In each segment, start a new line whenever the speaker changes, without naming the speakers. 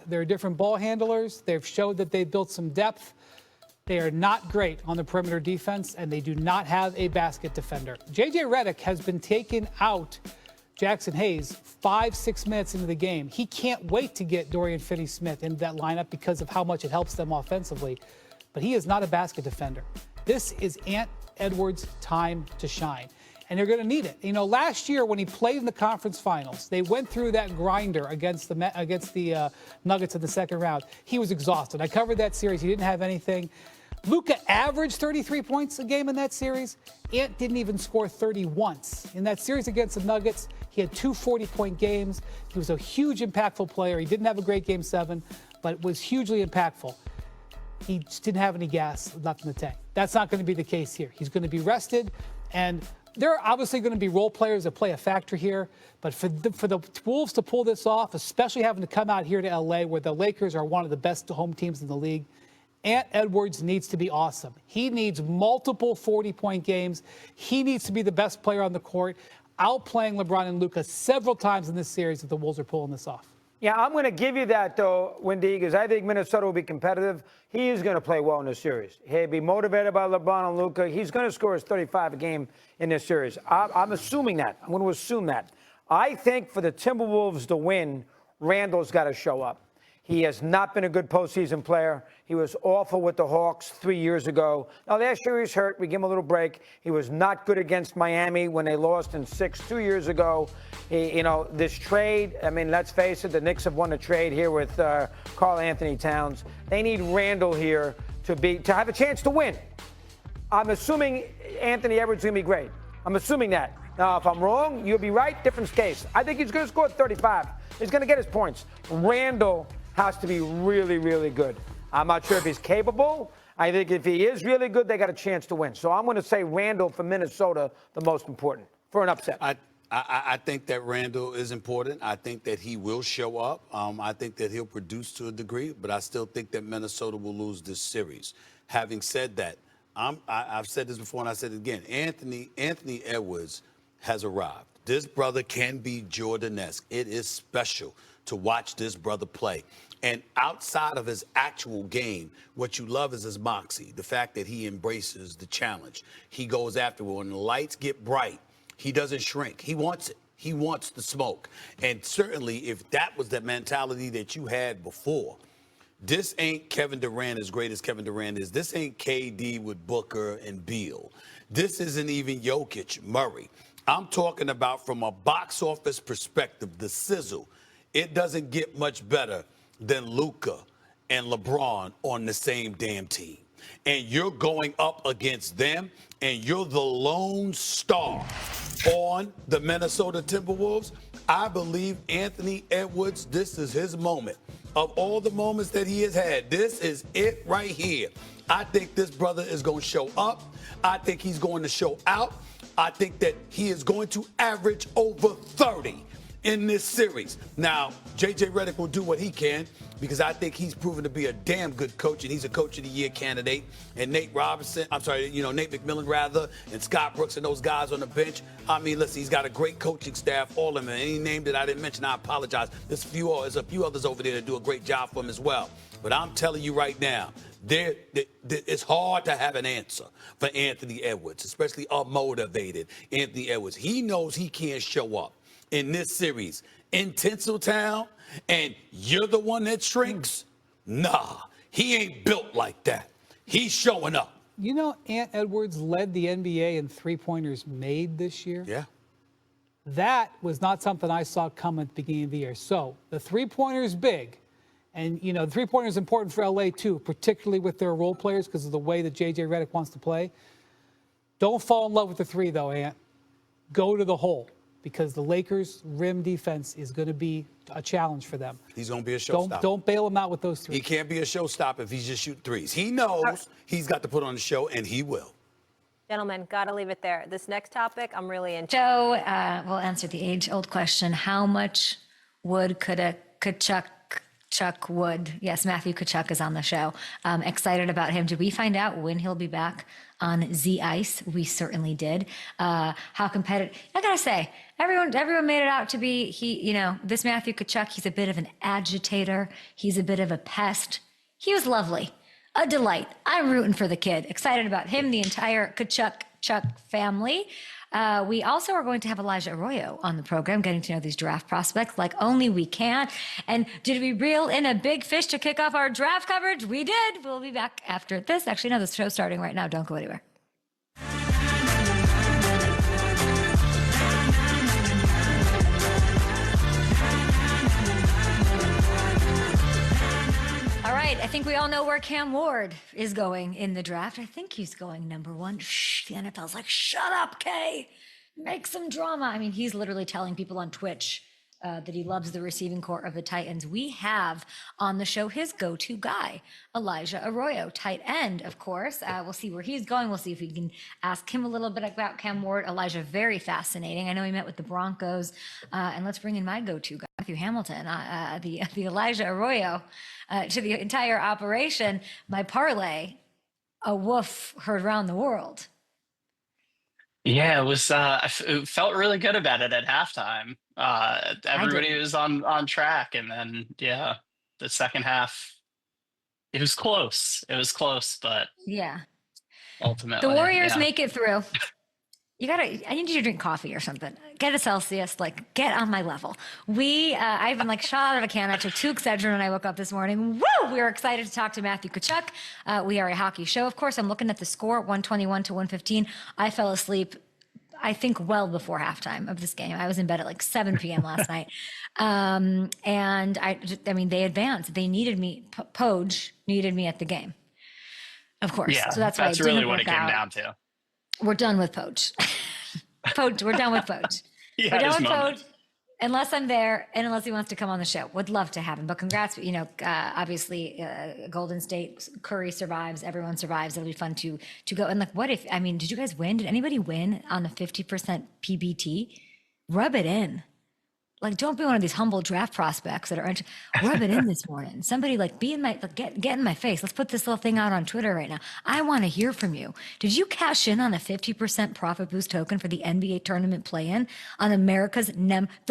There are different ball handlers. They've showed that they've built some depth. They are not great on the perimeter defense, and they do not have a basket defender. J.J. Redick has been taken out Jackson Hayes 5-6 minutes into the game. He can't wait to get Dorian Finney-Smith into that lineup because of how much it helps them offensively. But he is not a basket defender. This is Ant Edwards' time to shine, and they're going to need it. You know, last year when he played in the conference finals, they went through that grinder against the Nuggets in the second round. He was exhausted. I covered that series. He didn't have anything. Luka averaged 33 points a game in that series. Ant didn't even score 30 once. In that series against the Nuggets, he had two 40-point games. He was a huge, impactful player. He didn't have a great Game 7, but was hugely impactful. He just didn't have any gas left in the tank. That's not going to be the case here. He's going to be rested, and there are obviously going to be role players that play a factor here, but for the Wolves to pull this off, especially having to come out here to L.A., where the Lakers are one of the best home teams in the league, Ant Edwards needs to be awesome. He needs multiple 40-point games. He needs to be the best player on the court, outplaying LeBron and Luka several times in this series if the Wolves are pulling this off.
Yeah, I'm going to give you that, though, Wendy, because I think Minnesota will be competitive. He is going to play well in this series. He'll be motivated by LeBron and Luka. He's going to score his 35 a game in this series. I'm assuming that. I'm going to assume that. I think for the Timberwolves to win, Randall's got to show up. He has not been a good postseason player. He was awful with the Hawks 3 years ago. Now, last year he was hurt. We give him a little break. He was not good against Miami when they lost in 6 2 years ago. This trade, I mean, let's face it, the Knicks have won the trade here with Karl Anthony Towns. They need Randall here to have a chance to win. I'm assuming Anthony Edwards is going to be great. I'm assuming that. Now, if I'm wrong, you'll be right. Different case. I think he's going to score 35. He's going to get his points. Randall has to be really, really good. I'm not sure if he's capable. I think if he is really good, they got a chance to win. So I'm going to say Randall for Minnesota, the most important, for an upset.
I think that Randall is important. I think that he will show up. I think that he'll produce to a degree, but I still think that Minnesota will lose this series. Having said that, I've said this before and I said it again. Anthony Edwards has arrived. This brother can be Jordan-esque. It is special to watch this brother play. And outside of his actual game, what you love is his moxie, the fact that he embraces the challenge. He goes after it. When the lights get bright, he doesn't shrink. He wants it. He wants the smoke. And certainly if that was the mentality that you had before, this ain't Kevin Durant as great as Kevin Durant is. This ain't KD with Booker and Beal. This isn't even Jokic, Murray. I'm talking about from a box office perspective, the sizzle. It doesn't get much better than Luka and LeBron on the same damn team. And you're going up against them, and you're the lone star on the Minnesota Timberwolves. I believe Anthony Edwards, this is his moment. Of all the moments that he has had, this is it right here. I think this brother is going to show up. I think he's going to show out. I think that he is going to average over 30 in this series. Now, J.J. Redick will do what he can because I think he's proven to be a damn good coach, and he's a Coach of the Year candidate. And Nate McMillan, rather, and Scott Brooks and those guys on the bench. I mean, listen, he's got a great coaching staff, all of them. Any name that I didn't mention, I apologize. There's a few others over there that do a great job for him as well. But I'm telling you right now, it's hard to have an answer for Anthony Edwards, especially a motivated Anthony Edwards. He knows he can't show up in this series in Tinseltown, and you're the one that shrinks? Nah, he ain't built like that. He's showing up.
You know, Ant Edwards led the NBA in three-pointers made this year.
Yeah.
That was not something I saw come at the beginning of the year. So the three-pointer is big. And, you know, the three-pointer is important for L.A. too, particularly with their role players because of the way that J.J. Redick wants to play. Don't fall in love with the three, though, Ant. Go to the hole because the Lakers' rim defense is going to be a challenge for them.
He's going to be a showstopper.
Don't bail him out with those three.
He can't be a showstopper if he's just shooting threes. He knows he's got to put on the show, and he will.
Gentlemen, got to leave it there. This next topic, I'm really into.
Joe will answer the age-old question: how much wood could Chuck Chuck Wood. Yes, Matthew Kachuk is on the show. Excited about him. Did we find out when he'll be back on Z Ice? We certainly did. How competitive? I gotta say, everyone made it out to be this Matthew Kachuk. He's a bit of an agitator. He's a bit of a pest. He was lovely, a delight. I'm rooting for the kid. Excited about him, the entire Kachuk family. We also are going to have Elijah Arroyo on the program, getting to know these draft prospects like only we can. And did we reel in a big fish to kick off our draft coverage? We did. We'll be back after this. Actually, no, the show's starting right now. Don't go anywhere. All right, I think we all know where Cam Ward is going in the draft. I think he's going number 1. Shh, the NFL's like, shut up, Kay. Make some drama. I mean, he's literally telling people on Twitch that he loves the receiving corps of the Titans. We have on the show his go-to guy, Elijah Arroyo, tight end, of course. We'll see where he's going. We'll see if we can ask him a little bit about Cam Ward. Elijah, very fascinating. I know he met with the Broncos. And let's bring in my go-to guy, Matthew Hamilton, the Elijah Arroyo to the entire operation. My parlay, a woof heard around the world.
Yeah, it was. It felt really good about it at halftime. Everybody was on track, and then the second half, it was close. It was close, but
yeah,
ultimately,
the Warriors make it through. I need you to drink coffee or something. Get a Celsius, get on my level. I've been shot out of a can. I took 2 Excedrin when I woke up this morning. Woo! We were excited to talk to Matthew Kachuk. We are a hockey show. Of course, I'm looking at the score, 121 to 115. I fell asleep, I think, well before halftime of this game. I was in bed at 7 p.m. last night. And they advanced. They needed me. Poge needed me at the game. Of course.
Yeah,
so that's why
that's really what it came down to.
We're done with Poach. We're done with Poach. We're done with Poach. Unless I'm there and unless he wants to come on the show. Would love to have him. But congrats, obviously Golden State, Curry survives, everyone survives. It'll be fun to go. And did you guys win? Did anybody win on the 50% PBT? Rub it in. Don't be one of these humble draft prospects that are rub it in this morning. Somebody be in my, get in my face. Let's put this little thing out on Twitter right now. I want to hear from you. Did you cash in on a 50% profit boost token for the NBA tournament play-in on the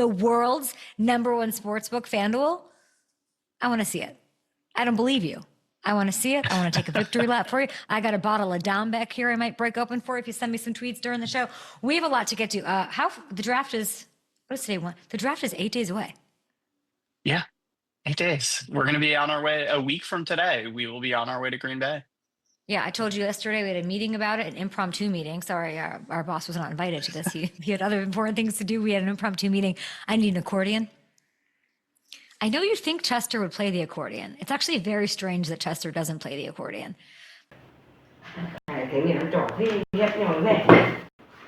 world's #1 sportsbook, FanDuel? I want to see it. I don't believe you. I want to see it. I want to take a victory lap for you. I got a bottle of Dom back here I might break open for you if you send me some tweets during the show. We have a lot to get to. The draft is... What's today? The draft is 8 days away.
Yeah, 8 days. We're going to be on our way a week from today. We will be on our way to Green Bay.
Yeah, I told you yesterday we had a meeting about it, an impromptu meeting. Sorry, our boss was not invited to this. He had other important things to do. We had an impromptu meeting. I need an accordion. I know you think Chester would play the accordion. It's actually very strange that Chester doesn't play the accordion.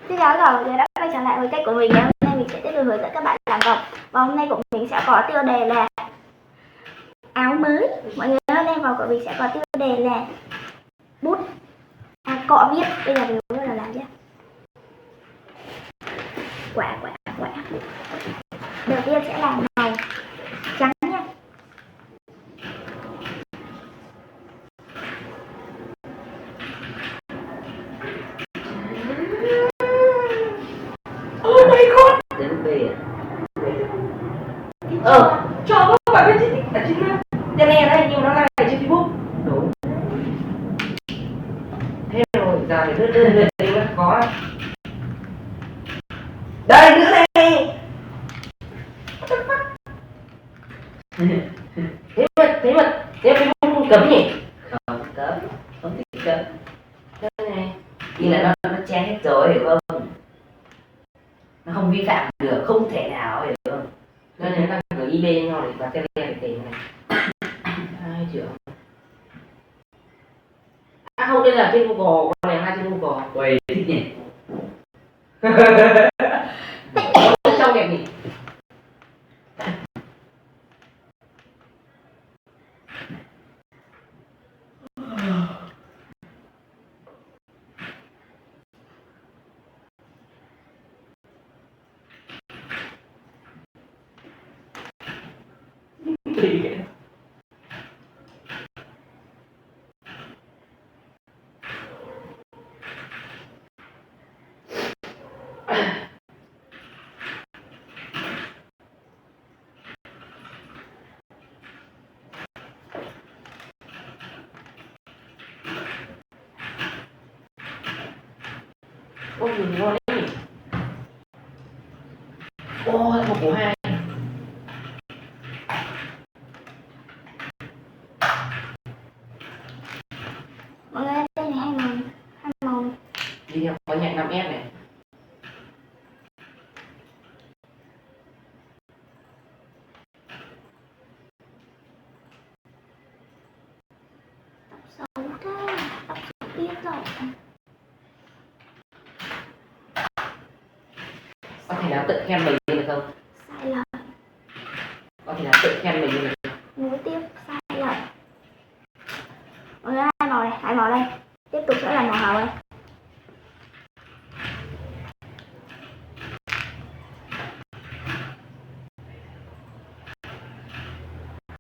Xin chào tất cả mọi người đã quay trở lại với kênh của mình. Ngày hôm nay mình sẽ tiếp tục hướng dẫn các bạn làm vòng. Và hôm nay của mình sẽ có tiêu đề là áo mới. Mọi người hôm nay vòng của mình sẽ có tiêu đề là bút cọ viết. Bây giờ mình bắt đầu làm nhé. Quả. Đầu tiên sẽ làm màu trắng nhé.
Oh my god! Đến về cho các bạn biết ở trên đây đây nhưng nó là trên Facebook. Đúng. Thế rồi giờ thì đưa nó có. Đây nữa đây. Thế mà Facebook cấm nhỉ? Không cấm thích cấm. Đây này. Thì là nó che hết rồi hiểu không? Nó không vi phạm được, không thể nào hiểu không? Nên người ta gửi email cho nhau để vào Telegram để tiền này. 2 triệu. Không, đây là trên Google, con này hai trên Google. Uầy, thích nhỉ? Trong đẹp nhỉ? Ôi nhìn ngon đấy. Ô, một củ hai.
Mọi người đây này hai màu.
Đi theo có nhạc 5S này.
Xấu thế, tóc xấu điên rồi.
Có thể nào tự khen mình được không?
Sai lầm.
Có thể nào tự khen mình được không?
Nối tiếp sai lầm. Mọi người hai màu đây. Tiếp tục sẽ là màu hồng đây.